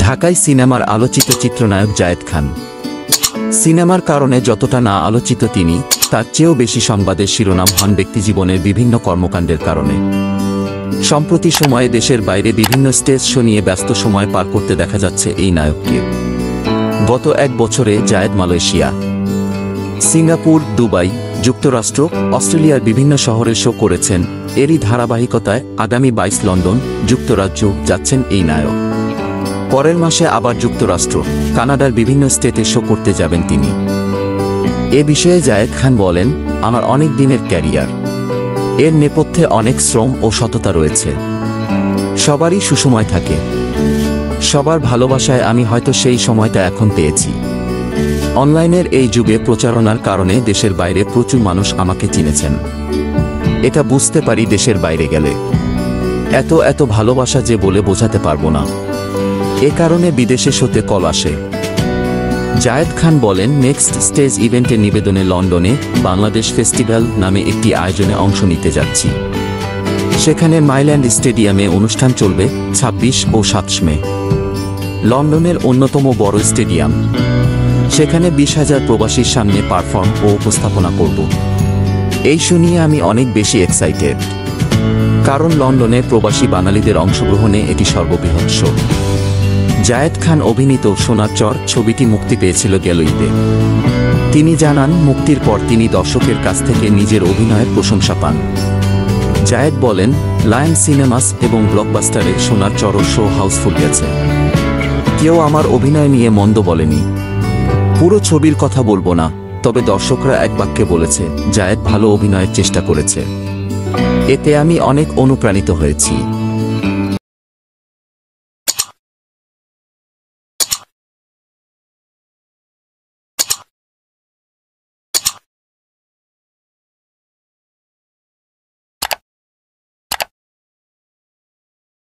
ঢাকায় সিনেমার আলোচিত চিত্রনায়ক জায়েদ খান। সিনেমার কারণে যতটা না আলোচিত তিনি, তার চেয়েও বেশি সংবাদের শিরোনাম হন ব্যক্তিজীবনের বিভিন্ন কর্মকাণ্ডের কারণে। সম্প্রতি সময়ে দেশের বাইরে বিভিন্ন স্টেজ শো নিয়ে ব্যস্ত সময় পার করতে দেখা যাচ্ছে এই নায়ককে। গত এক বছরে জায়েদ মালয়েশিয়া, সিঙ্গাপুর, দুবাই, যুক্তরাষ্ট্র, অস্ট্রেলিয়ার বিভিন্ন শহরে শো করেছেন। এরই ধারাবাহিকতায় আগামী 22 লন্ডন, যুক্তরাজ্য যাচ্ছেন এই নায়ক। পরের মাসে আবার যুক্তরাষ্ট্র, কানাডার বিভিন্ন স্টেটে শো করতে যাবেন তিনি। এ বিষয়ে জায়েদ খান বলেন, আমার অনেক দিনের ক্যারিয়ার, এর নেপথ্যে অনেক শ্রম ও সততা রয়েছে। সবারই সুসময় থাকে, সবার ভালোবাসায় আমি হয়তো সেই সময়টা এখন পেয়েছি। অনলাইনের এই যুগে প্রচারণার কারণে দেশের বাইরে প্রচুর মানুষ আমাকে চিনেছেন। এটা বুঝতে পারি দেশের বাইরে গেলে এত এত ভালোবাসা যে বলে বোঝাতে পারবো না। এ কারণে বিদেশে শোতে কল আসে। জায়েদ খান বলেন, নেক্সট স্টেজ ইভেন্টের নিবেদনে লন্ডনে বাংলাদেশ ফেস্টিভ্যাল নামে একটি আয়োজনে অংশ নিতে যাচ্ছি। সেখানে মাইল্যান্ড স্টেডিয়ামে অনুষ্ঠান চলবে 26 ও 27 মে। লন্ডনের অন্যতম বড় স্টেডিয়াম, সেখানে 20,000 প্রবাসীর সামনে পারফর্ম ও উপস্থাপনা করব। এই শো নিয়ে আমি অনেক বেশি এক্সাইটেড, কারণ লন্ডনের প্রবাসী বাঙালিদের অংশগ্রহণে এটি সর্ববৃহৎ শো। জায়েদ খান অভিনীত সোনার চর ছবিটি মুক্তি পেয়েছিল গেল ঈদে। তিনি জানান, মুক্তির পর তিনি দর্শকের কাছ থেকে নিজের অভিনয়ের প্রশংসা পান। জায়েদ বলেন, লায়ন সিনেমাস এবং ব্লকবাস্টারে সোনার চর শো হাউসফুল গেছে। কেউ আমার অভিনয় নিয়ে মন্দ বলেনি। পুরো ছবির কথা বলবো না, তবে দর্শকরা এক বাক্যে বলেছে জায়েদ ভালো অভিনয়ের চেষ্টা করেছে। এতে আমি অনেক অনুপ্রাণিত হয়েছি।